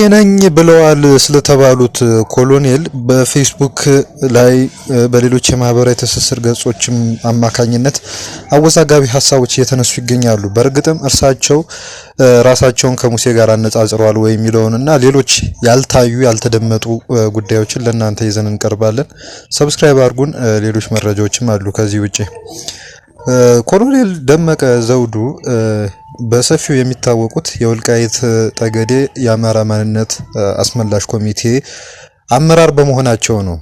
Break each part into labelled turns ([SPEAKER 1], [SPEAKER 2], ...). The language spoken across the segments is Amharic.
[SPEAKER 1] ነኝ ብለዋል ስለተባሉት ኮሎኔል በፌስቡክ ላይ በሌሎች የማህበራዊ ትስስር ገጾችም አማካኝነት አወዛጋቢ ሐሳቦች እየተነሱ ይገኛሉ። በእርግጥም እርሳቸው ራሳቸውን ከሙሴ ጋር አነጻጽረዋል ወይ የሚለውንና ሌሎች ያልታዩ ያልተደመጡ ጉዳዮችን ለእናንተ ይዘን እንቀርባለን። ሰብስክራይብ አድርጉን። ሌሎች መረጃዎችም አሉ ከዚህ ውጪ። ኮሎኔል ደመቀ ዘውዱ በሰፊው የሚታወቁት የወልቃይት ጠገዴ የአማራ ማንነት አስመላሽ ኮሚቴ አመራር በመሆናቸው ነው።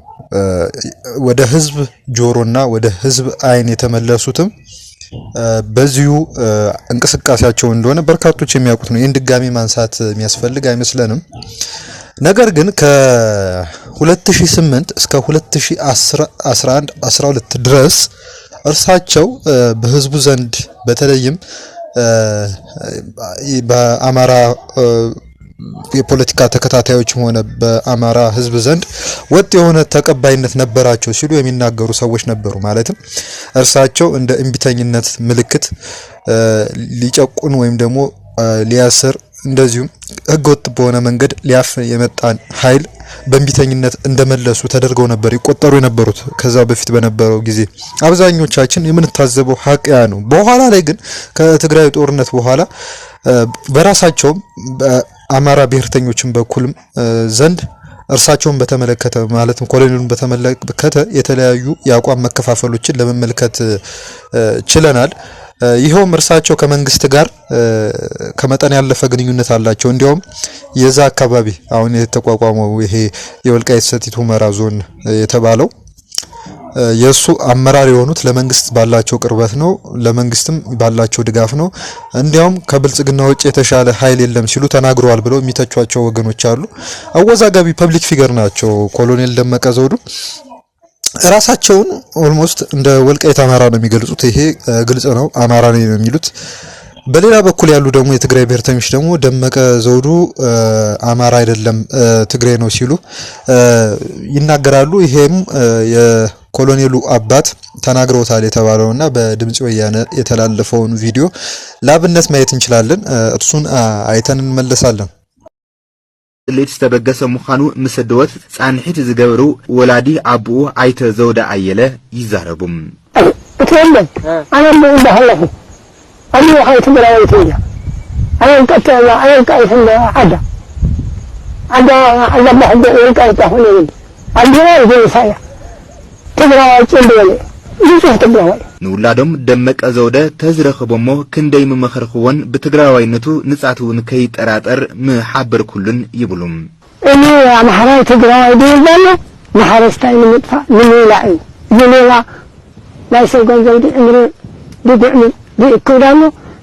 [SPEAKER 1] ወደ ህዝብ ጆሮና ወደ ህዝብ አይን የተመለሱትም በዚሁ እንቅስቃሴያቸው እንደሆነ በርካቶች የሚያውቁት ነው። ይህን ድጋሚ ማንሳት የሚያስፈልግ አይመስለንም። ነገር ግን ከ2008 እስከ 2011 12 ድረስ እርሳቸው በህዝቡ ዘንድ በተለይም በአማራ የፖለቲካ ተከታታዮችም ሆነ በአማራ ህዝብ ዘንድ ወጥ የሆነ ተቀባይነት ነበራቸው ሲሉ የሚናገሩ ሰዎች ነበሩ። ማለትም እርሳቸው እንደ እምቢተኝነት ምልክት ሊጨቁን ወይም ደግሞ ሊያስር እንደዚሁም ህገወጥ በሆነ መንገድ ሊያፍ የመጣን ኃይል በእምቢተኝነት እንደመለሱ ተደርገው ነበር ይቆጠሩ የነበሩት። ከዛ በፊት በነበረው ጊዜ አብዛኞቻችን የምንታዘበው ሀቂያ ነው። በኋላ ላይ ግን ከትግራይ ጦርነት በኋላ በራሳቸውም በአማራ ብሔርተኞችን በኩልም ዘንድ እርሳቸውን በተመለከተ ማለትም ኮሎኔሉን በተመለከተ የተለያዩ የአቋም መከፋፈሎችን ለመመልከት ችለናል። ይሄውም እርሳቸው ከመንግስት ጋር ከመጠን ያለፈ ግንኙነት አላቸው። እንዲያውም የዛ አካባቢ አሁን የተቋቋመው ይሄ የወልቃይት ሰቲት ሁመራ ዞን የተባለው የሱ አመራር የሆኑት ለመንግስት ባላቸው ቅርበት ነው፣ ለመንግስትም ባላቸው ድጋፍ ነው። እንዲያውም ከብልጽግና ውጭ የተሻለ ኃይል የለም ሲሉ ተናግረዋል ብለው የሚተቿቸው ወገኖች አሉ። አወዛጋቢ ፐብሊክ ፊገር ናቸው ኮሎኔል ደመቀ ዘውዱ። ራሳቸውን ኦልሞስት እንደ ወልቃይት አማራ ነው የሚገልጹት። ይሄ ግልጽ ነው፣ አማራ ነው የሚሉት። በሌላ በኩል ያሉ ደግሞ የትግራይ ብሔርተኞች ደግሞ ደመቀ ዘውዱ አማራ አይደለም ትግሬ ነው ሲሉ ይናገራሉ። ይሄም የኮሎኔሉ አባት ተናግረውታል የተባለውና በድምጽ ወያነ የተላለፈውን ቪዲዮ ላብነት ማየት እንችላለን። እርሱን አይተን እንመለሳለን።
[SPEAKER 2] ሌት ተበገሰ ሙኻኑ መስደወት ጻንሒት ዝገብሩ ወላዲ አቡኡ አይተ ዘውዳ አየለ ይዛረቡም
[SPEAKER 3] እተለም አና እንደሃለሁ አሉ ሀይት ብራውተኛ አያንቀጠላ አያንቀይፈለ አዳ አላህ ወልቃይት ሆነ አንዲና ይዘሳያ ትግራዋጭ እንደለ ይዙህ ትግራዋይ
[SPEAKER 2] ንውላዶም ደመቀ ዘውደ ተዝረኽቦሞ ክንደይ መመኸርኽዎን በትግራዋይነቱ ንጻቱን ከይጠራጠር መሓበር ኩሉን ይብሉም
[SPEAKER 3] እኔ አማራ ትግራዋይ ዲዛለ ማሐረስታይ ንምጥፋ ንምላዕ ይሌላ ላይሰጎን ዘውዲ እምሪ ዲግዕም ዲክውዳሞ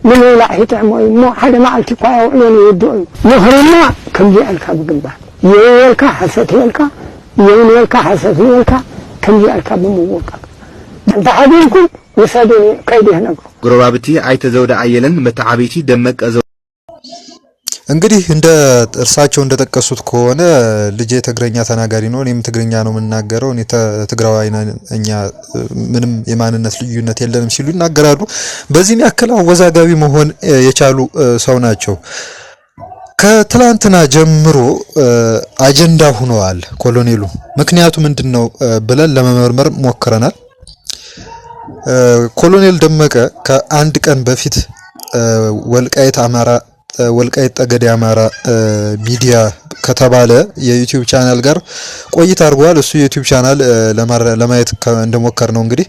[SPEAKER 3] ንምላዕ ሂተዕሞይ ሞ ሓደ ማዓልቲ ኳው እኔ ይድኡ ይኽርና ከምዚ አልካ ብግንባር የወልካ ሐሰት የልካ የወልካ ሐሰት የልካ ከምዚ አልካ በመወቃ ተሐዲልኩም ወሰደኒ ከይዲህ ነግሩ
[SPEAKER 2] ግሮባብቲ አይተ ዘውዳ አየለን መተዓቢቲ ደመቀ ዘውዳ
[SPEAKER 1] እንግዲህ እንደ እርሳቸው እንደተጠቀሱት ከሆነ ልጄ ትግረኛ ተናጋሪ ነው፣ እኔም ትግረኛ ነው የምናገረው፣ እኔ ትግራዋይ ነኝ፣ እኛ ምንም የማንነት ልዩነት የለንም ሲሉ ይናገራሉ። በዚህም ያክል አወዛጋቢ መሆን የቻሉ ሰው ናቸው። ከትላንትና ጀምሮ አጀንዳ ሆነዋል ኮሎኔሉ። ምክንያቱ ምንድነው ብለን ለመመርመር ሞክረናል። ኮሎኔል ደመቀ ከአንድ ቀን በፊት ወልቃይት ጠገዴ አማራ ሚዲያ ከተባለ የዩቲዩብ ቻናል ጋር ቆይታ አድርጓል። እሱ የዩቲዩብ ቻናል ለማየት እንደሞከር ነው እንግዲህ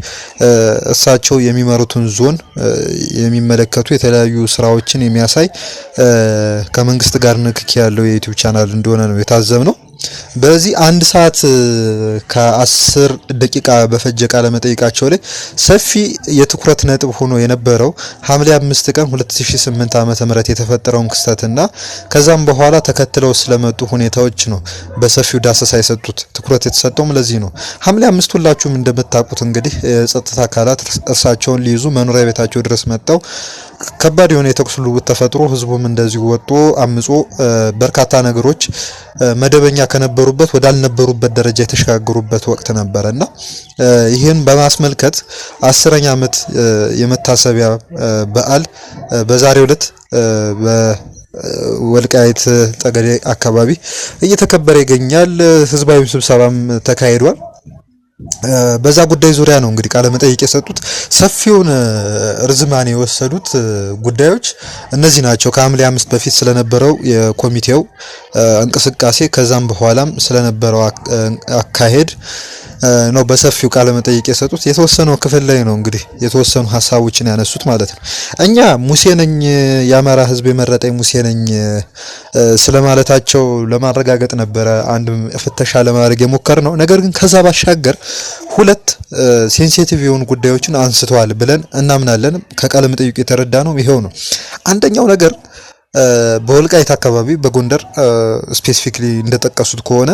[SPEAKER 1] እሳቸው የሚመሩትን ዞን የሚመለከቱ የተለያዩ ስራዎችን የሚያሳይ ከመንግስት ጋር ንክኪ ያለው የዩቲዩብ ቻናል እንደሆነ ነው የታዘብነው። በዚህ አንድ ሰዓት ከ10 ደቂቃ በፈጀ ቃለ መጠይቃቸው ላይ ሰፊ የትኩረት ነጥብ ሆኖ የነበረው ሐምሌ 5 ቀን 2008 ዓመተ ምህረት የተፈጠረውን ክስተትና ከዛም በኋላ ተከትለው ስለመጡ ሁኔታዎች ነው በሰፊው ዳሰሳ የሰጡት። ትኩረት የተሰጠውም ለዚህ ነው። ሐምሌ 5 ሁላችሁም እንደምታውቁት እንግዲህ የጸጥታ አካላት እርሳቸውን ሊይዙ መኖሪያ ቤታቸው ድረስ መጣው ከባድ የሆነ የተኩስ ልውውጥ ተፈጥሮ ህዝቡም እንደዚህ ወጥቶ አምጾ በርካታ ነገሮች መደበኛ ከነበሩበት ወዳልነበሩበት ደረጃ የተሻገሩበት ወቅት ነበርና ይሄን በማስመልከት 10ኛ ዓመት የመታሰቢያ በዓል በዛሬው ዕለት ወልቃይት ጠገዴ አካባቢ እየተከበረ ይገኛል። ህዝባዊ ስብሰባም ተካሂዷል። በዛ ጉዳይ ዙሪያ ነው እንግዲህ ቃለ መጠይቅ የሰጡት። ሰፊውን ርዝማኔ የወሰዱት ጉዳዮች እነዚህ ናቸው። ከሐምሌ 5 በፊት ስለነበረው የኮሚቴው እንቅስቃሴ ከዛም በኋላም ስለነበረው አካሄድ ነው በሰፊው ቃለ መጠይቅ የሰጡት። የተወሰነው ክፍል ላይ ነው እንግዲህ የተወሰኑ ሀሳቦችን ያነሱት ማለት ነው። እኛ ሙሴ ነኝ የአማራ ህዝብ የመረጠኝ ሙሴ ነኝ ስለማለታቸው ለማረጋገጥ ነበረ አንድ ፍተሻ ለማድረግ የሞከርነው። ነገር ግን ከዛ ባሻገር ሁለት ሴንሲቲቭ የሆኑ ጉዳዮችን አንስተዋል ብለን እናምናለን። ከቃለ መጠይቁ የተረዳ ነው ይሄው ነው። አንደኛው ነገር በወልቃይት አካባቢ በጎንደር ስፔሲፊክሊ እንደጠቀሱት ከሆነ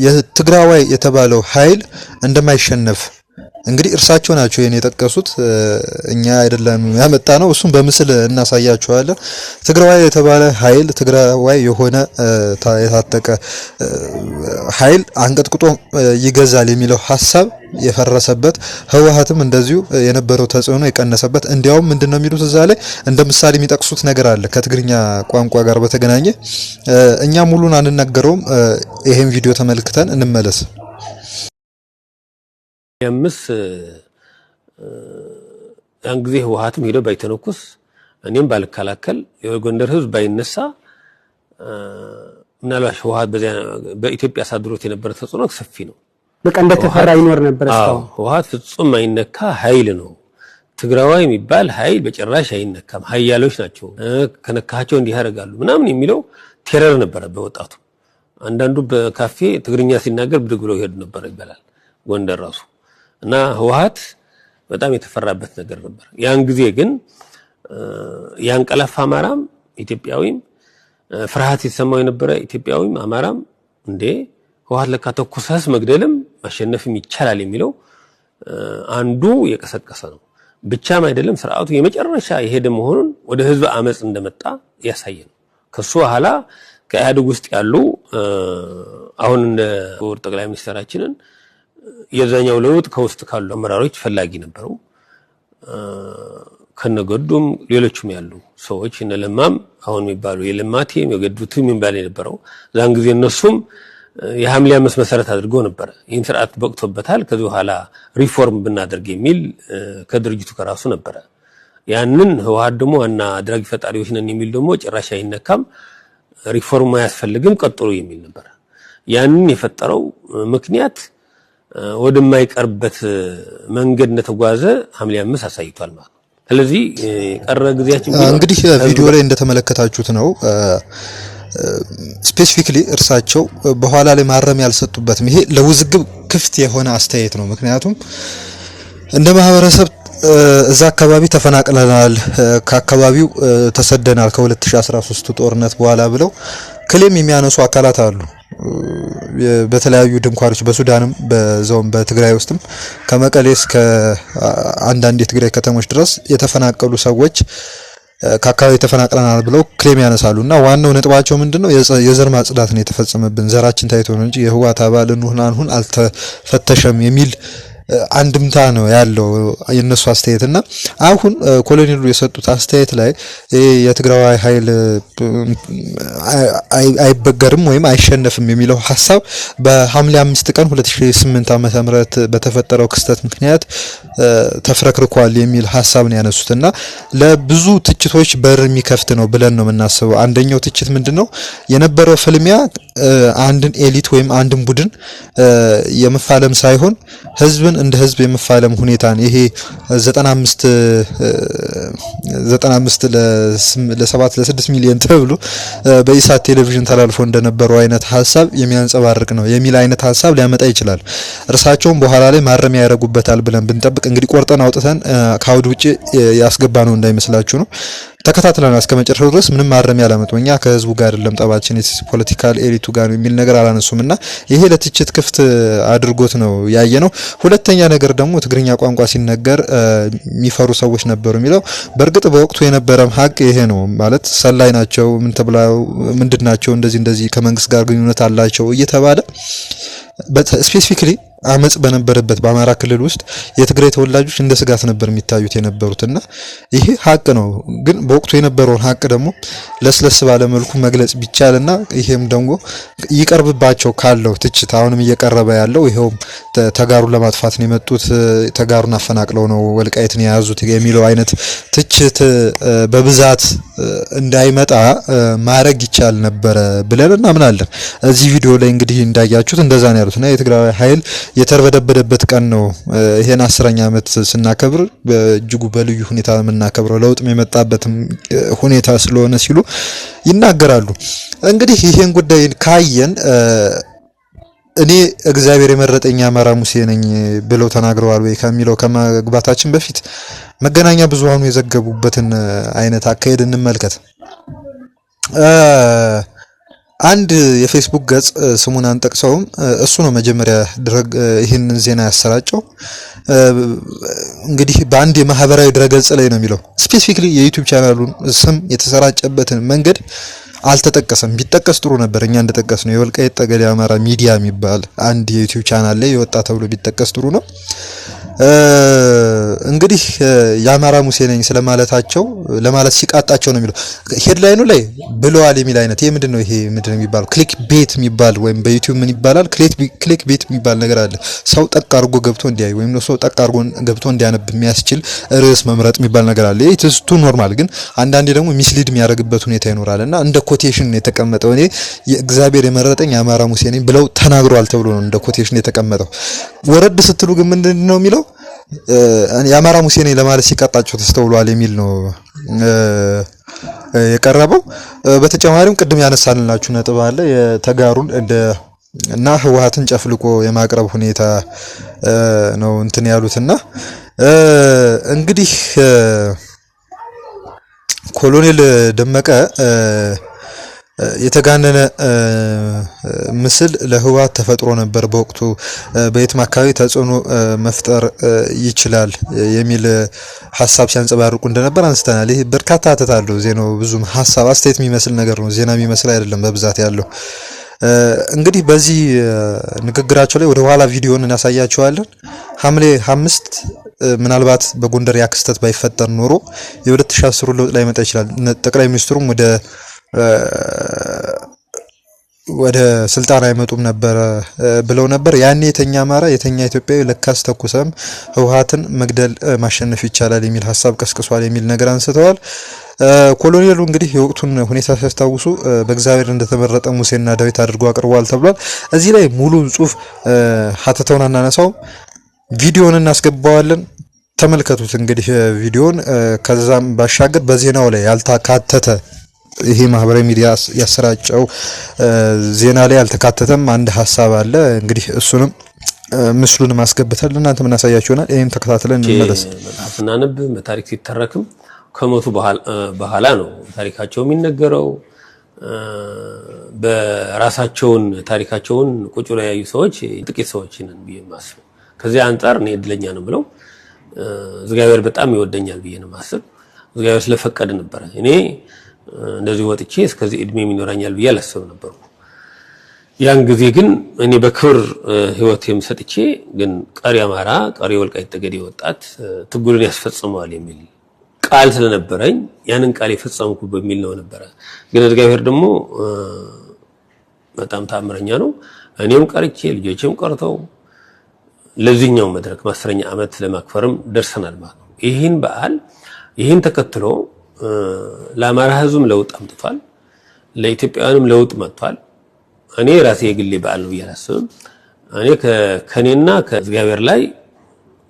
[SPEAKER 1] የትግራዋይ የተባለው ኃይል እንደማይሸነፍ እንግዲህ እርሳቸው ናቸው የኔ የጠቀሱት፣ እኛ አይደለም ያመጣ ነው። እሱም በምስል እናሳያቸዋለን። ትግራዋይ የተባለ ኃይል ትግራዋይ የሆነ የታጠቀ ኃይል አንቀጥቅጦ ይገዛል የሚለው ሐሳብ የፈረሰበት፣ ህወሓትም እንደዚሁ የነበረው ተጽዕኖ የቀነሰበት። እንዲያውም ምንድነው የሚሉት እዛ ላይ እንደ ምሳሌ የሚጠቅሱት ነገር አለ ከትግርኛ ቋንቋ ጋር በተገናኘ። እኛ ሙሉን አንነገረውም። ይሄን ቪዲዮ ተመልክተን እንመለስ።
[SPEAKER 4] ያምስ ያን ጊዜ ህወሓትም ሄዶ ባይተነኩስ እኔም ባልከላከል የጎንደር ህዝብ ባይነሳ ምናልባት ህወሓት በኢትዮጵያ አሳድሮት የነበረ ተጽዕኖ ሰፊ ነው።
[SPEAKER 5] በቃ እንደተፈራ ይኖር ነበር። እስካሁን
[SPEAKER 4] ህወሓት ፍጹም አይነካ ኃይል ነው። ትግራዋይ የሚባል ኃይል በጭራሽ አይነካም፣ ኃያሎች ናቸው፣ ከነካቸው እንዲህ ያደርጋሉ ምናምን የሚለው ቴረር ነበረ በወጣቱ። አንዳንዱ በካፌ ትግርኛ ሲናገር ብድግ ብለው ይሄዱ ነበር ይባላል ጎንደር ራሱ። እና ህወሓት በጣም የተፈራበት ነገር ነበር። ያን ጊዜ ግን ያንቀላፋ አማራም ኢትዮጵያዊም ፍርሃት የተሰማው የነበረ ኢትዮጵያዊም አማራም እንዴ ህወሓት ለካ ተኩሰስ መግደልም ማሸነፍም ይቻላል የሚለው አንዱ የቀሰቀሰ ነው። ብቻም አይደለም ስርዓቱ የመጨረሻ የሄደ መሆኑን ወደ ህዝብ አመጽ እንደመጣ ያሳየ ነው። ከሱ በኋላ ከኢህአዴግ ውስጥ ያሉ አሁን እንደ ጠቅላይ ሚኒስትራችንን የዛኛው ለውጥ ከውስጥ ካሉ አመራሮች ፈላጊ ነበሩ። ከነገዱም ሌሎችም ያሉ ሰዎች እነ ለማም አሁን የሚባሉ የለማቴም የገዱትም የሚባል የነበረው ዛን ጊዜ እነሱም የሐምሌ 5 መሰረት አድርጎ ነበር ይህን ስርዓት በቅቶበታል፣ ከዚህ በኋላ ሪፎርም ብናደርግ የሚል ከድርጅቱ ከራሱ ነበረ። ያንን ህወሓት ደግሞ ዋና አድራጊ ፈጣሪዎች ነን የሚል ደግሞ ጭራሽ አይነካም፣ ሪፎርም አያስፈልግም ቀጥሎ የሚል ነበር። ያንን የፈጠረው ምክንያት ወደማይቀርበት መንገድ እንደተጓዘ ሐምሌ 5 አሳይቷል ማለት ነው። ስለዚህ ቀረ ጊዜያችን
[SPEAKER 1] እንግዲህ ቪዲዮ ላይ እንደተመለከታችሁት ነው። ስፔሲፊክሊ እርሳቸው በኋላ ላይ ማረም ያልሰጡበትም ይሄ ለውዝግብ ክፍት የሆነ አስተያየት ነው። ምክንያቱም እንደ ማህበረሰብ እዛ አካባቢ ተፈናቅለናል፣ ከአካባቢው ተሰደናል ከ2013 ጦርነት በኋላ ብለው ክሌም የሚያነሱ አካላት አሉ። በተለያዩ ድንኳኖች በሱዳንም በዛውም በትግራይ ውስጥም ከመቀሌ እስከ አንዳንድ የትግራይ ከተሞች ድረስ የተፈናቀሉ ሰዎች ከአካባቢ ተፈናቅለናል ብለው ክሌም ያነሳሉና ዋናው ነጥባቸው ምንድነው? የዘር ማጽዳት ነው የተፈጸመብን፣ ዘራችን ታይቶ ነው እንጂ የህወሓት አባል እንሁን አልተፈተሸም የሚል አንድምታ ነው ያለው የነሱ አስተያየትና አሁን ኮሎኔሉ የሰጡት አስተያየት ላይ የትግራዋይ ኃይል አይበገርም ወይም አይሸነፍም የሚለው ሐሳብ በሐምሌ 5 ቀን 2008 ዓመተ ምህረት በተፈጠረው ክስተት ምክንያት ተፍረክርኳል የሚል ሐሳብ ነው ያነሱትና ለብዙ ትችቶች በር የሚከፍት ነው ብለን ነው የምናስበው። አንደኛው ትችት ምንድነው? የነበረው ፍልሚያ አንድን ኤሊት ወይም አንድን ቡድን የመፋለም ሳይሆን ህዝብን እንደ ህዝብ የመፋለም ሁኔታን ይሄ 95 ለ7 ለ6 ሚሊዮን ተብሎ በኢሳት ቴሌቪዥን ተላልፎ እንደነበረው አይነት ሐሳብ የሚያንጸባርቅ ነው የሚል አይነት ሐሳብ ሊያመጣ ይችላል። እርሳቸውም በኋላ ላይ ማረሚያ ያደርጉበታል ብለን ብንጠብቅ እንግዲህ ቆርጠን አውጥተን ካውድ ውጪ ያስገባ ነው እንዳይመስላችሁ ነው። ተከታትለናል እስከ መጨረሻው ድረስ ምንም ማረሚያ ያላመጡ እኛ ከህዝቡ ጋር አይደለም ጠባችን ፖለቲካል ኤሊቱ ጋር የሚል ነገር አላነሱምና ይሄ ለትችት ክፍት አድርጎት ነው ያየነው። ሁለተኛ ነገር ደግሞ ትግርኛ ቋንቋ ሲነገር የሚፈሩ ሰዎች ነበሩ የሚለው በእርግጥ በወቅቱ የነበረም ሀቅ ይሄ ነው። ማለት ሰላይ ናቸው ምን ተብለው ምንድናቸው እንደዚህ ከመንግስት ጋር ግንኙነት አላቸው እየተባለ ስፔሲፊክሊ አመጽ በነበረበት በአማራ ክልል ውስጥ የትግራይ ተወላጆች እንደ ስጋት ነበር የሚታዩት የነበሩትና ይሄ ሀቅ ነው። ግን በወቅቱ የነበረውን ሀቅ ደግሞ ለስለስ ባለ መልኩ መግለጽ ቢቻልና ይሄም ደግሞ ይቀርብባቸው ካለው ትችት አሁንም እየቀረበ ያለው ይሄውም ተጋሩን ለማጥፋት ነው የመጡት፣ ተጋሩን አፈናቅለው ነው ወልቃይትን የያዙት የሚለው አይነት ትችት በብዛት እንዳይመጣ ማድረግ ይቻል ነበር ብለን እናምናለን። እዚህ ቪዲዮ ላይ እንግዲህ እንዳያችሁት እንደዛ ነው ያሉትና የትግራይ ኃይል የተርበደበደበት ቀን ነው። ይሄን 10ኛ ዓመት ስናከብር በእጅጉ በልዩ ሁኔታ የምናከብረው ለውጥም የመጣበት ሁኔታ ስለሆነ ሲሉ ይናገራሉ። እንግዲህ ይሄን ጉዳይ ካየን እኔ እግዚአብሔር የመረጠኝ አማራ ሙሴ ነኝ ብለው ተናግረዋል ወይ ከሚለው ከመግባታችን በፊት መገናኛ ብዙሃኑ የዘገቡበትን አይነት አካሄድ እንመልከት። አንድ የፌስቡክ ገጽ ስሙን አንጠቅሰውም እሱ ነው መጀመሪያ ይህንን ዜና ያሰራጨው። እንግዲህ በአንድ የማህበራዊ ድረገጽ ላይ ነው የሚለው። ስፔሲፊክሊ የዩቲዩብ ቻናሉን ስም የተሰራጨበትን መንገድ አልተጠቀሰም። ቢጠቀስ ጥሩ ነበር። እኛ እንደጠቀስ ነው የወልቃይት ጠገዴ አማራ ሚዲያ የሚባል አንድ የዩቲዩብ ቻናል ላይ የወጣ ተብሎ ቢጠቀስ ጥሩ ነው። እንግዲህ የአማራ ሙሴ ነኝ ስለማለታቸው ለማለት ሲቃጣቸው ነው የሚለው ሄድላይኑ ላይ ብለዋል የሚል አይነት ይሄ ምንድነው? ይሄ ምንድነው የሚባለው? ክሊክ ቤት የሚባል ወይም በዩቲዩብ ምን ይባላል? ክሊክ ቤት የሚባል ነገር አለ። ሰው ጠቅ አድርጎ ገብቶ እንዲያይ ወይም ሰው ጠቅ አድርጎ ገብቶ እንዲያነብ የሚያስችል ርዕስ መምረጥ የሚባል ነገር አለ። ይሄ ትስቱ ኖርማል፣ ግን አንዳንዴ ደግሞ ሚስሊድ የሚያደርግበት ሁኔታ ይኖራልና እንደ ኮቴሽን የተቀመጠው እኔ የእግዚአብሔር የመረጠኝ የአማራ ሙሴ ነኝ ብለው ተናግረዋል ተብሎ ነው እንደ ኮቴሽን የተቀመጠው። ወረድ ስትሉ ግን ምንድነው የሚለው የአማራ ሙሴ ነኝ ለማለት ሲቃጣቸው ተስተውሏል የሚል ነው የቀረበው። በተጨማሪም ቅድም ያነሳንላችሁ ነጥብ አለ የተጋሩን እና ህወሓትን ጨፍልቆ የማቅረብ ሁኔታ ነው እንትን ያሉትና እንግዲህ ኮሎኔል ደመቀ የተጋነነ ምስል ለህወሓት ተፈጥሮ ነበር በወቅቱ በየትም አካባቢ ተጽዕኖ መፍጠር ይችላል የሚል ሐሳብ ሲያንጸባርቁ እንደነበር አንስተናል። ይሄ በርካታ አተታለው ዜናው ብዙም ሐሳብ አስተያየት የሚመስል ነገር ነው፣ ዜና የሚመስል አይደለም በብዛት ያለው። እንግዲህ በዚህ ንግግራቸው ላይ ወደ ኋላ ቪዲዮን እናሳያቸዋለን። ሐምሌ 5 ምናልባት በጎንደር ያክስተት ባይፈጠር ኖሮ የ2010 ለውጥ ላይ መጣ ይችላል። ጠቅላይ ሚኒስትሩም ወደ ስልጣን አይመጡም ነበር ብለው ነበር። ያኔ የተኛ አማራ የተኛ ኢትዮጵያዊ ለካስ ተኩሰም ህወሓትን መግደል ማሸነፍ ይቻላል የሚል ሐሳብ ቀስቅሷል የሚል ነገር አንስተዋል። ኮሎኔሉ እንግዲህ የወቅቱን ሁኔታ ሲያስታውሱ በእግዚአብሔር እንደተመረጠ ሙሴና ዳዊት አድርጎ አቅርቧል ተብሏል። እዚህ ላይ ሙሉ ጽሁፍ ሀተታውን አናነሳውም፣ ቪዲዮን እናስገባዋለን። ተመልከቱት እንግዲህ ቪዲዮን። ከዛም ባሻገር በዜናው ላይ ያልተካተተ ይሄ ማህበራዊ ሚዲያ ያሰራጨው ዜና ላይ ያልተካተተም አንድ ሐሳብ አለ። እንግዲህ እሱንም ምስሉን ማስገብተን እናንተ ምን አሳያችሁናል። ይሄን ተከታትለን እንመለስ።
[SPEAKER 4] መጽሐፍና ነብ በታሪክ ሲተረክም ከሞቱ በኋላ ነው ታሪካቸው የሚነገረው። በራሳቸውን ታሪካቸውን ቁጭ ላይ ያዩ ሰዎች ጥቂት ሰዎች ነን ብዬ ማስብ። ከዚህ አንፃር እኔ እድለኛ ነው ብለው እግዚአብሔር በጣም ይወደኛል ብዬ ነው ማስብ። እግዚአብሔር ስለፈቀደ ነበር እኔ እንደዚህ ወጥቼ እስከዚህ እድሜ የሚኖረኛል ብዬ አላሰብ ነበር። ያን ጊዜ ግን እኔ በክብር ህይወቴም ሰጥቼ ግን ቀሪ አማራ ቀሪ ወልቃይት ጠገዴ ወጣት ትግሉን ያስፈጽመዋል የሚል ቃል ስለነበረኝ ያንን ቃል የፈጸምኩ በሚል ነው ነበር። ግን እግዚአብሔር ደግሞ በጣም ታምረኛ ነው። እኔም ቀርቼ ልጆቼም ቀርተው ለዚህኛው መድረክ 10ኛ ዓመት ለማክበርም ደርሰናል ማለት ነው። ይህን በዓል ይህን ተከትሎ ለአማራ ህዝብም ለውጥ አምጥቷል፣ ለኢትዮጵያውያንም ለውጥ መጥቷል። እኔ ራሴ የግሌ በዓል ነው ያላስብም። እኔ ከኔና ከእግዚአብሔር ላይ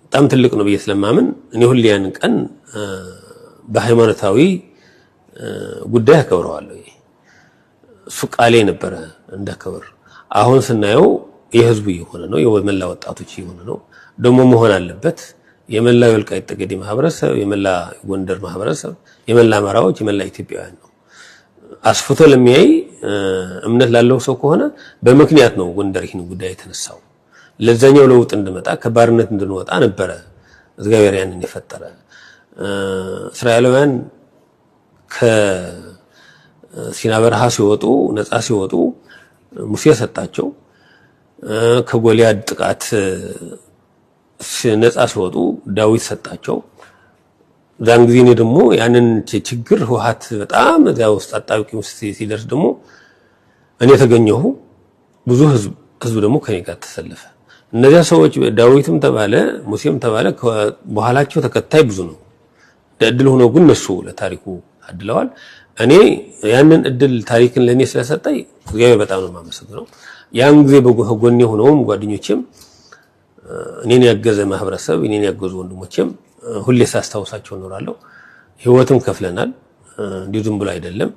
[SPEAKER 4] በጣም ትልቅ ነው ብዬ ስለማምን እኔ ሁሉ ያን ቀን በሃይማኖታዊ ጉዳይ አከብረዋለሁ። እሱ ቃሌ ነበረ እንደከብር። አሁን ስናየው የህዝቡ የሆነ ነው፣ የመላ ወጣቶች የሆነ ነው ደግሞ መሆን አለበት። የመላ ወልቃይት ጠገዴ ማህበረሰብ፣ የመላ ጎንደር ማህበረሰብ፣ የመላ አማራዎች፣ የመላ ኢትዮጵያውያን ነው። አስፍቶ ለሚያይ እምነት ላለው ሰው ከሆነ በምክንያት ነው ጎንደር ይህን ጉዳይ የተነሳው። ለዛኛው ለውጥ እንድመጣ ከባርነት እንድንወጣ ነበረ እግዚአብሔር ያንን የፈጠረ። እስራኤላውያን ከሲና በረሃ ሲወጡ ነፃ ሲወጡ ሙሴ ሰጣቸው። ከጎልያድ ጥቃት ነፃ ሲወጡ ዳዊት ሰጣቸው። ዛን ጊዜ ነው ደግሞ ያንን ችግር ህወሓት በጣም እዚያ ውስጥ አጣብቂ ውስጥ ሲደርስ ደግሞ እኔ ተገኘሁ። ብዙ ህዝብ ደግሞ ከኔ ጋር ተሰለፈ። እነዚያ ሰዎች ዳዊትም ተባለ ሙሴም ተባለ በኋላቸው ተከታይ ብዙ ነው። እድል ሆኖ ግን እነሱ ለታሪኩ አድለዋል። እኔ ያንን እድል ታሪክን ለኔ ስለሰጠኝ እግዚአብሔር በጣም ነው የማመሰግነው። ያን ጊዜ በጎኔ ሆነውም ጓደኞቼም እኔን ያገዘ ማህበረሰብ እኔን ያገዙ ወንድሞቼም ሁሌ ሳስታውሳቸው እኖራለሁ። ህይወትም ከፍለናል። እንዲሁ ዝም ብሎ አይደለም።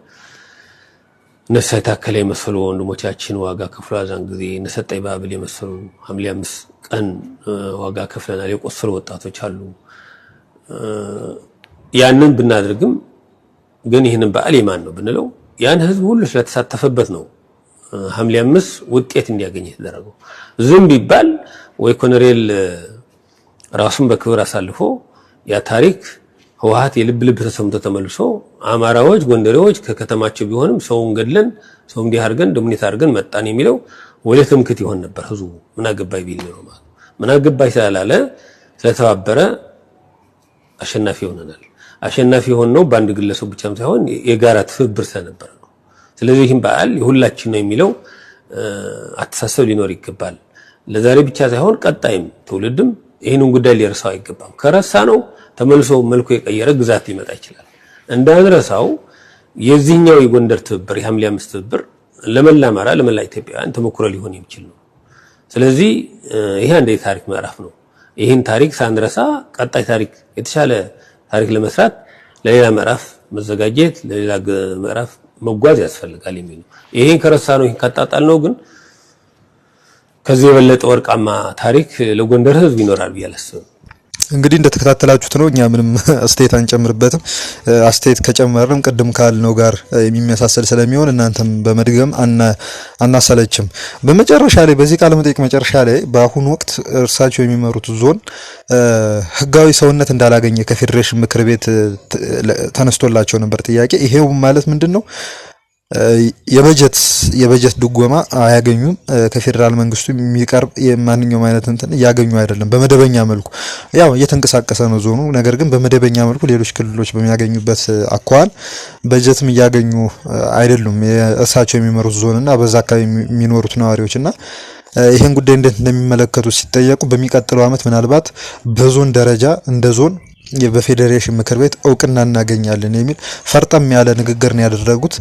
[SPEAKER 4] ነሳይ ታከለ የመሰሉ ወንድሞቻችን ዋጋ ከፍለው አዛን ጊዜ ነሰጠይ ባብል የመሰሉ ሐምሌ 5 ቀን ዋጋ ከፍለናል። የቆሰሉ ወጣቶች አሉ። ያንን ብናደርግም ግን ይሄንን በዓል የማን ነው ብንለው ያን ህዝብ ሁሉ ስለተሳተፈበት ነው ሐምሌ 5 ውጤት እንዲያገኝ የተደረገው። ዝም ቢባል ወይ ኮሎኔል ራሱን በክብር አሳልፎ ያ ታሪክ ህወሓት የልብ ተሰምቶ ተመልሶ አማራዎች ጎንደሬዎች ከከተማቸው ቢሆንም ሰውን ገድለን ሰው እንዲህ አድርገን ደሙኔት አድርገን መጣን የሚለው ወደ ትምክት ይሆን ነበር። ህዝቡ ምን አገባይ ቢል ነው ማለት ምን አገባይ ስላላለ ስለተባበረ አሸናፊ ሆነናል። አሸናፊ ሆነው በአንድ ግለሰብ ብቻም ሳይሆን የጋራ ትብብር ስለነበር ነው። ስለዚህ ይህን በዓል የሁላችን ነው የሚለው አተሳሰብ ሊኖር ይገባል። ለዛሬ ብቻ ሳይሆን ቀጣይም ትውልድም ይህንን ጉዳይ ሊረሳው አይገባም። ከረሳ ነው ተመልሶ መልኩ የቀየረ ግዛት ሊመጣ ይችላል። እንዳንረሳው የዚህኛው የጎንደር ትብብር የሐምሌ 5 ትብብር ለመላ አማራ ለመላ ኢትዮጵያውያን ተሞክሮ ሊሆን የሚችል ነው። ስለዚህ ይሄ አንድ የታሪክ ምዕራፍ ነው። ይህን ታሪክ ሳንረሳ ቀጣይ ታሪክ የተሻለ ታሪክ ለመስራት ለሌላ ምዕራፍ መዘጋጀት ለሌላ ምዕራፍ መጓዝ ያስፈልጋል የሚል ነው። ይሄን ከረሳ ነው ይሄን ካጣጣል ነው ግን ከዚህ የበለጠ ወርቃማ ታሪክ ለጎንደር ህዝብ ይኖራል ብያለሁ።
[SPEAKER 1] እንግዲህ እንደተከታተላችሁት ነው። እኛ ምንም አስተያየት አንጨምርበትም። አስተያየት ከጨመረም ቅድም ካልነው ጋር የሚመሳሰል ስለሚሆን እናንተም በመድገም አናሰለችም። በመጨረሻ ላይ በዚህ ቃለ መጠይቅ መጨረሻ ላይ በአሁኑ ወቅት እርሳቸው የሚመሩት ዞን ህጋዊ ሰውነት እንዳላገኘ ከፌዴሬሽን ምክር ቤት ተነስቶላቸው ነበር ጥያቄ። ይሄው ማለት ምንድነው? የበጀት ድጎማ አያገኙም። ከፌደራል መንግስቱ የሚቀርብ የማንኛውም አይነት እንትን ያገኙ አይደለም። በመደበኛ መልኩ ያው እየተንቀሳቀሰ ነው ዞኑ። ነገር ግን በመደበኛ መልኩ ሌሎች ክልሎች በሚያገኙበት አኳኋን በጀትም እያገኙ አይደሉም እሳቸው የሚመሩት ዞንና በዛ አካባቢ የሚኖሩት ነዋሪዎችና ይሄን ጉዳይ እንዴት እንደሚመለከቱ ሲጠየቁ በሚቀጥለው አመት ምናልባት በዞን ደረጃ እንደ ዞን በፌዴሬሽን ምክር ቤት እውቅና እናገኛለን የሚል ፈርጠም ያለ ንግግር ነው ያደረጉት።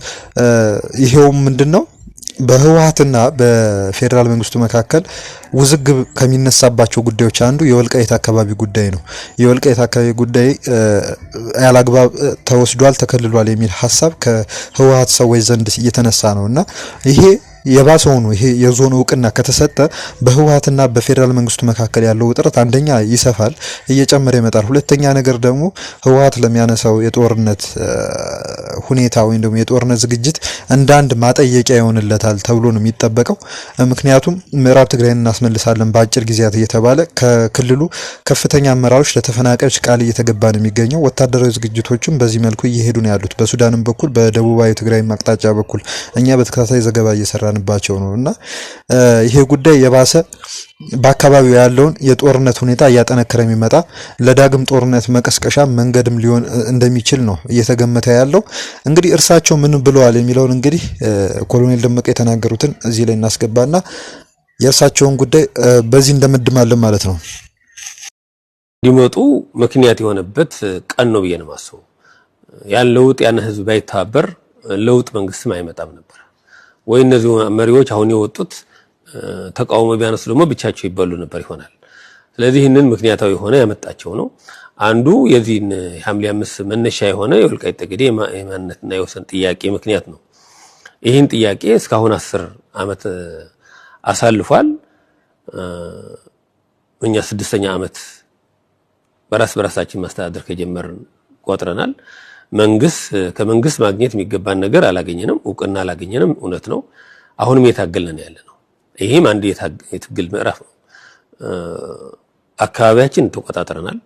[SPEAKER 1] ይሄው ምንድነው? በህወሓትና በፌደራል መንግስቱ መካከል ውዝግብ ከሚነሳባቸው ጉዳዮች አንዱ የወልቃይት አካባቢ ጉዳይ ነው። የወልቃይት አካባቢ ጉዳይ ያላግባብ ተወስዷል፣ ተከልሏል የሚል ሐሳብ ከህወሓት ሰዎች ዘንድ እየተነሳ ነውና ይሄ የባሰው ነው። ይሄ የዞን እውቅና ከተሰጠ በህወሓትና በፌደራል መንግስቱ መካከል ያለው ውጥረት አንደኛ ይሰፋል፣ እየጨመረ ይመጣል። ሁለተኛ ነገር ደግሞ ህወሓት ለሚያነሳው የጦርነት ሁኔታ ወይም ደግሞ የጦርነት ዝግጅት እንደ አንድ ማጠየቂያ ይሆንለታል ተብሎ ነው የሚጠበቀው። ምክንያቱም ምዕራብ ትግራይን እናስመልሳለን በአጭር ጊዜያት እየተባለ ከክልሉ ከፍተኛ አመራሮች ለተፈናቃዮች ቃል እየተገባ ነው የሚገኘው። ወታደራዊ ዝግጅቶችም በዚህ መልኩ እየሄዱ ነው ያሉት በሱዳንም በኩል በደቡባዊ ትግራይ አቅጣጫ በኩል እኛ በተከታታይ ዘገባ እየሰራ ባቸው ነውና ይሄ ጉዳይ የባሰ በአካባቢው ያለውን የጦርነት ሁኔታ እያጠነከረ የሚመጣ ለዳግም ጦርነት መቀስቀሻ መንገድም ሊሆን እንደሚችል ነው እየተገመተ ያለው። እንግዲህ እርሳቸው ምን ብለዋል የሚለውን እንግዲህ ኮሎኔል ደመቀ የተናገሩትን እዚህ ላይ እናስገባና የእርሳቸውን ጉዳይ በዚህ እንደምድማለን ማለት ነው።
[SPEAKER 4] ሊመጡ ምክንያት የሆነበት ቀን ነው ብዬ ነው የማስበው። ያን ለውጥ ያን ህዝብ ባይተባበር ለውጥ መንግስትም አይመጣም ነበር ወይ እነዚህ መሪዎች አሁን የወጡት ተቃውሞ ቢያነሱ ደግሞ ብቻቸው ይበሉ ነበር ይሆናል። ስለዚህ ይህንን ምክንያታዊ የሆነ ያመጣቸው ነው። አንዱ የዚህን ሐምሌ 5 መነሻ የሆነ የወልቃይት ጠገዴ የማንነትና የወሰን ጥያቄ ምክንያት ነው። ይህን ጥያቄ እስካሁን 10 ዓመት አሳልፏል። እኛ 6ኛ ዓመት በራሳችን ማስተዳደር ከጀመርን ቆጥረናል። ከመንግስት ማግኘት የሚገባን ነገር አላገኘንም፣ እውቅና አላገኘንም። እውነት ነው። አሁንም የታገልነን ያለ ነው። ይሄም አንድ የትግል ምዕራፍ ነው። አካባቢያችን ተቆጣጥረናል፣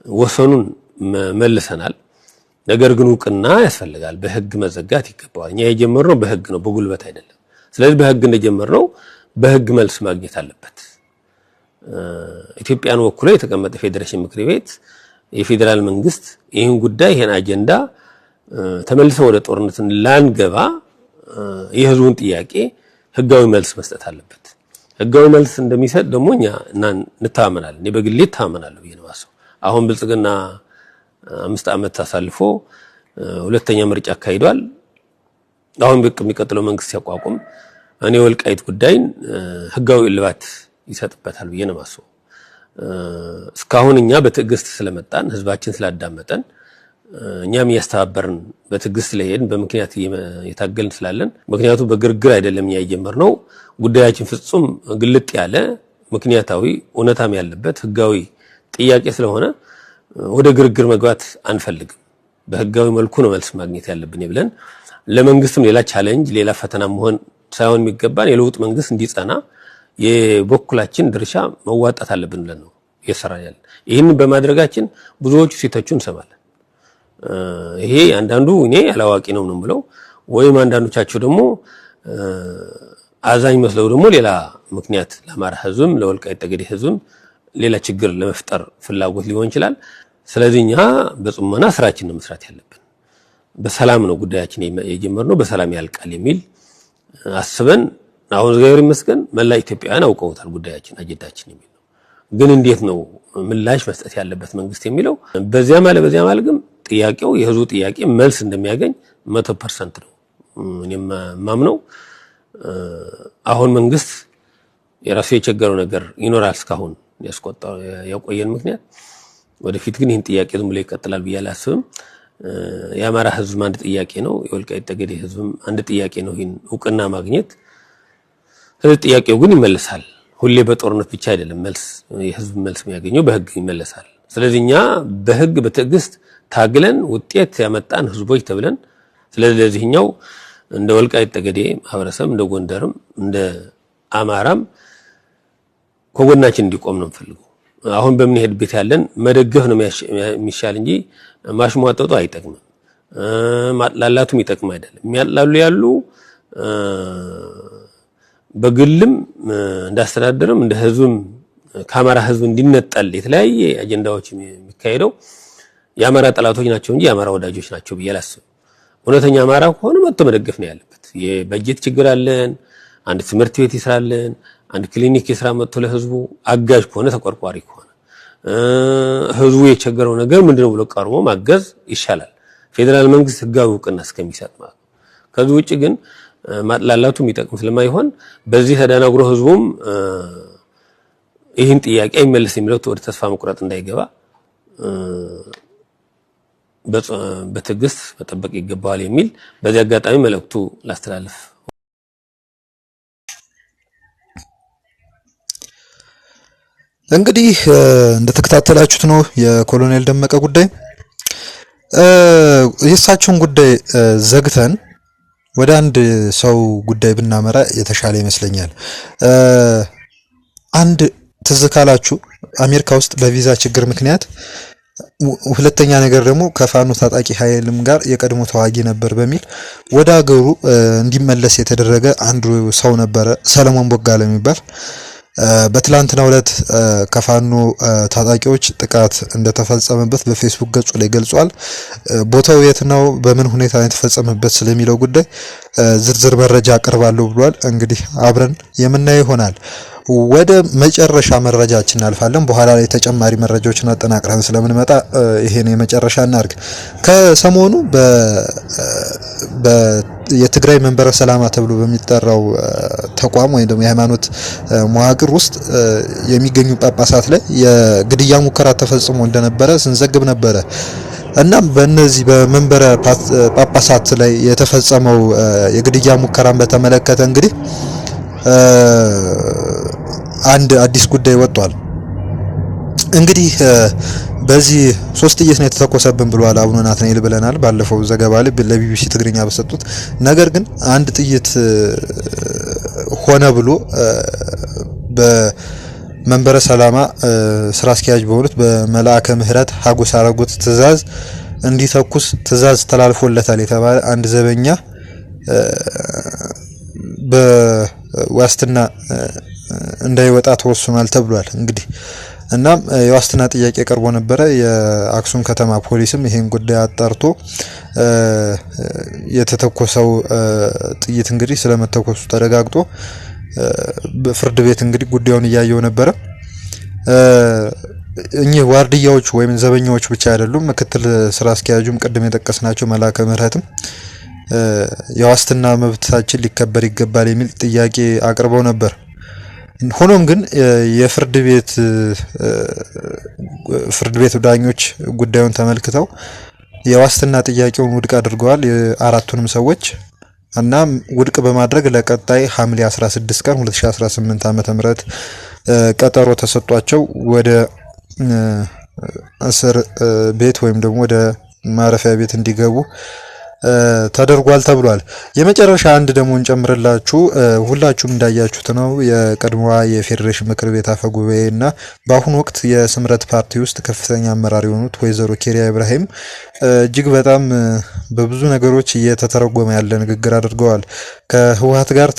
[SPEAKER 4] ወሰኑን መልሰናል። ነገር ግን እውቅና ያስፈልጋል። በህግ መዘጋት ይገባዋል። እኛ የጀመርነው በህግ ነው፣ በጉልበት አይደለም። ስለዚህ በህግ እንደጀመርነው በህግ መልስ ማግኘት አለበት። ኢትዮጵያን ወክሎ የተቀመጠ ፌዴሬሽን ምክር ቤት የፌዴራል መንግስት ይህን ጉዳይ ይሄን አጀንዳ ተመልሰው ወደ ጦርነት ላንገባ የህዝቡን ጥያቄ ህጋዊ መልስ መስጠት አለበት። ህጋዊ መልስ እንደሚሰጥ ደግሞ እኛ እንታመናለን። እኔ በግሌ እታመናለሁ ይነዋሰው አሁን ብልጽግና 5 ዓመት አሳልፎ ሁለተኛ ምርጫ አካሂዷል። አሁን የሚቀጥለው መንግስት ሲያቋቁም እኔ ወልቃይት ጉዳይን ህጋዊ እልባት ይሰጥበታል ብዬ ነው ማሰው። እስካሁን እኛ በትዕግስት ስለመጣን ህዝባችን ስላዳመጠን እኛም ያስተባበርን በትዕግስት ለሄድን በምክንያት የታገልን ስላለን ምክንያቱ በግርግር አይደለም ያየመርነው ጉዳያችን ፍጹም ግልጥ ያለ ምክንያታዊ እውነታም ያለበት ህጋዊ ጥያቄ ስለሆነ ወደ ግርግር መግባት አንፈልግም። በህጋዊ መልኩ ነው መልስ ማግኘት ያለብን ይብለን ለመንግስትም ሌላ ቻሌንጅ ሌላ ፈተና መሆን ሳይሆን የሚገባን የለውጥ መንግስት እንዲጸና የበኩላችን ድርሻ መዋጣት አለብን ብለን ነው እየሰራን። ይሄን በማድረጋችን ብዙዎቹ ሲተቹ እንሰማለን። ይሄ አንዳንዱ እኔ አላዋቂ ነው ብለው ወይም አንዳንዶቻቸው ደግሞ አዛኝ መስለው ደግሞ ሌላ ምክንያት ለአማራ ህዝብም ለወልቃይት ጠገዴ ህዝብም ሌላ ችግር ለመፍጠር ፍላጎት ሊሆን ይችላል። ስለዚህ እኛ በጽሞና ስራችን ነው መስራት ያለብን። በሰላም ነው ጉዳያችን የጀመርነው በሰላም ያልቃል የሚል አስበን አሁን እግዚአብሔር ይመስገን መላ ኢትዮጵያውያን አውቀውታል ጉዳያችን አጀንዳችን የሚል ነው። ግን እንዴት ነው ምላሽ መስጠት ያለበት መንግስት የሚለው በዚያ ማለት ግን ጥያቄው የህዝቡ ጥያቄ መልስ እንደሚያገኝ 100% ነው እኔም ማምነው። አሁን መንግስት የራሱ የቸገረው ነገር ይኖራል እስካሁን ያስቆጣው ያቆየን ምክንያት ወደፊት ግን ይህን ጥያቄ ዝም ብሎ ይቀጥላል ብዬ አላስብም። የአማራ ህዝብ አንድ ጥያቄ ነው፣ የወልቃይት ጠገዴ ህዝብም አንድ ጥያቄ ነው፣ ይህን እውቅና ማግኘት። ስለዚህ ጥያቄው ግን ይመለሳል። ሁሌ በጦርነት ብቻ አይደለም መልስ የህዝብ መልስ የሚያገኘው በህግ ይመለሳል። ስለዚህ እኛ በህግ በትዕግስት ታግለን ውጤት ያመጣን ህዝቦች ተብለን ስለዚህኛው እንደ ወልቃይት ጠገዴ ማህበረሰብ እንደ ጎንደርም እንደ አማራም ከጎናችን እንዲቆም ነው የምፈልገው። አሁን በምንሄድበት ያለን መደገፍ ነው የሚሻል እንጂ ማሽሟጠጡ አይጠቅምም። ማጥላላቱም ይጠቅም አይደለም። የሚያጥላሉ ያሉ በግልም እንዳስተዳደርም እንደ ህዝብም ከአማራ ህዝብ እንዲነጠል የተለያየ አጀንዳዎች የሚካሄደው የአማራ ጠላቶች ናቸው እንጂ የአማራ ወዳጆች ናቸው ብዬ አላስብም። እውነተኛ አማራ ከሆነ መጥቶ መደገፍ ነው ያለበት። የበጀት ችግር አለን፣ አንድ ትምህርት ቤት ይስራለን፣ አንድ ክሊኒክ ይስራ መጥቶ ለህዝቡ አጋዥ ከሆነ ተቆርቋሪ ከሆነ ህዝቡ የቸገረው ነገር ምንድነው ብሎ ቀርቦ ማገዝ ይሻላል። ፌዴራል መንግስት ህጋዊ እውቅና እስከሚሰጥ ማለት ነው። ከዚህ ውጪ ግን ማጥላላቱ የሚጠቅም ስለማይሆን በዚህ ተደናግሮ ህዝቡም ይህን ጥያቄ አይመለስ የሚለው ወደ ተስፋ መቁረጥ እንዳይገባ በትዕግስት መጠበቅ ይገባዋል የሚል በዚህ አጋጣሚ መልእክቱ ላስተላልፍ።
[SPEAKER 1] እንግዲህ እንደተከታተላችሁት ነው የኮሎኔል ደመቀ ጉዳይ። የእሳቸውን ጉዳይ ዘግተን ወደ አንድ ሰው ጉዳይ ብናመራ የተሻለ ይመስለኛል። አንድ ትዝ ካላችሁ አሜሪካ ውስጥ በቪዛ ችግር ምክንያት ሁለተኛ ነገር ደግሞ ከፋኖ ታጣቂ ኃይልም ጋር የቀድሞ ተዋጊ ነበር በሚል ወደ ሀገሩ እንዲመለስ የተደረገ አንዱ ሰው ነበረ፣ ሰለሞን ቦጋለ የሚባል። በትላንትናው ዕለት ከፋኖ ታጣቂዎች ጥቃት እንደተፈጸመበት በፌስቡክ ገጹ ላይ ገልጿል። ቦታው የት ነው፣ በምን ሁኔታ የተፈጸመበት ስለሚለው ጉዳይ ዝርዝር መረጃ አቀርባለሁ ብሏል። እንግዲህ አብረን የምናየው ይሆናል። ወደ መጨረሻ መረጃችን እናልፋለን። በኋላ ላይ ተጨማሪ መረጃዎችን አጠናቅረን ስለምንመጣ ይሄን የመጨረሻ እናርግ። ከሰሞኑ የትግራይ መንበረ ሰላማ ተብሎ በሚጠራው ተቋም ወይም ደግሞ የሃይማኖት መዋቅር ውስጥ የሚገኙ ጳጳሳት ላይ የግድያ ሙከራ ተፈጽሞ እንደነበረ ስንዘግብ ነበረ። እናም በእነዚህ በመንበረ ጳጳሳት ላይ የተፈጸመው የግድያ ሙከራን በተመለከተ እንግዲህ አንድ አዲስ ጉዳይ ወጥቷል። እንግዲህ በዚህ 3 ጥይት ነው የተተኮሰብን ብለዋል አቡነ ናትናኤል ብለናል ባለፈው ዘገባ ላይ ለቢቢሲ ትግርኛ በሰጡት። ነገር ግን አንድ ጥይት ሆነ ብሎ በመንበረ ሰላማ ስራ አስኪያጅ በሆኑት በመልአከ ምህረት ሀጎስ አረጉት ትእዛዝ እንዲተኩስ ትእዛዝ ተላልፎለታል የተባለ አንድ ዘበኛ ዋስትና እንዳይወጣ ተወስኗል ተብሏል። እንግዲህ እናም የዋስትና ጥያቄ ቀርቦ ነበረ። የአክሱም ከተማ ፖሊስም ይሄን ጉዳይ አጣርቶ የተተኮሰው ጥይት እንግዲህ ስለመተኮሱ ተረጋግጦ በፍርድ ቤት እንግዲህ ጉዳዩን እያየው ነበረ። እኚህ ዋርድያዎች ወይም ዘበኛዎች ብቻ አይደሉም። ምክትል ስራ አስኪያጁም ቅድም የጠቀስናቸው መላከ ምህረትም የዋስትና መብታችን ሊከበር ይገባል የሚል ጥያቄ አቅርበው ነበር። ሆኖም ግን የፍርድ ቤት ዳኞች ጉዳዩን ተመልክተው የዋስትና ጥያቄውን ውድቅ አድርገዋል የአራቱንም ሰዎች። እናም ውድቅ በማድረግ ለቀጣይ ሐምሌ 16 ቀን 2018 ዓ.ም ቀጠሮ ተሰጧቸው ወደ እስር ቤት ወይም ደግሞ ወደ ማረፊያ ቤት እንዲገቡ ተደርጓል ተብሏል። የመጨረሻ አንድ ደግሞ እንጨምርላችሁ። ሁላችሁም እንዳያችሁት ነው የቀድሞዋ የፌዴሬሽን ምክር ቤት አፈ ጉባኤና በአሁኑ ወቅት የስምረት ፓርቲ ውስጥ ከፍተኛ አመራር የሆኑት ወይዘሮ ኬሪያ ኢብራሂም እጅግ በጣም በብዙ ነገሮች እየተተረጎመ ያለ ንግግር አድርገዋል። ከህወሓት ጋር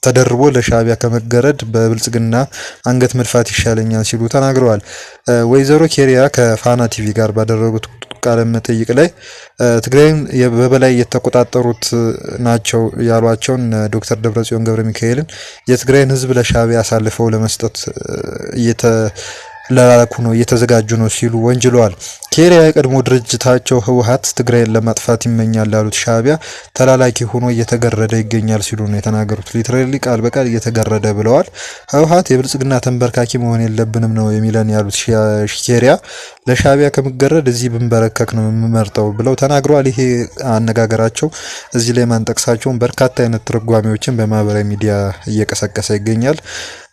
[SPEAKER 1] ተደርቦ ለሻዕቢያ ከመገረድ በብልጽግና አንገት መድፋት ይሻለኛል ሲሉ ተናግረዋል። ወይዘሮ ኬሪያ ከፋና ቲቪ ጋር ባደረጉት ቃለ መጠይቅ ላይ ትግራይን በበላይ የተቆጣጠሩት ናቸው ያሏቸውን ዶክተር ደብረጽዮን ገብረ ሚካኤልን የትግራይን ህዝብ ለሻዕቢያ አሳልፈው ለመስጠት ለላኩ ነው እየተዘጋጁ ነው ሲሉ ወንጅለዋል። ኬሪያ የቀድሞ ድርጅታቸው ህወሓት ትግራይን ለማጥፋት ይመኛል ያሉት ሻዕቢያ ተላላኪ ሆኖ እየተገረደ ይገኛል ሲሉ ነው የተናገሩት። ሊትራሊ ቃል በቃል እየተገረደ ብለዋል። ህወሓት የብልጽግና ተንበርካኪ መሆን የለብንም ነው የሚለን ያሉት ኬሪያ ለሻዕቢያ ከመገረድ እዚህ ብንበረከክ ነው የምመርጠው ብለው ተናግረዋል። ይሄ አነጋገራቸው እዚህ ላይ ማንጠቅሳቸውን በርካታ አይነት ትርጓሜዎችን በማህበራዊ ሚዲያ እየቀሰቀሰ ይገኛል።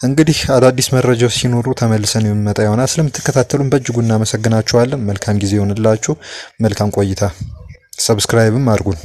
[SPEAKER 1] እንግዲህ አዳዲስ መረጃዎች ሲኖሩ ተመልሰን የምንመጣ ይሆናል። ስለምትከታተሉን በእጅጉ እናመሰግናችኋለን። መልካም ጊዜ ይሆንላችሁ። መልካም ቆይታ። ሰብስክራይብም አድርጉን።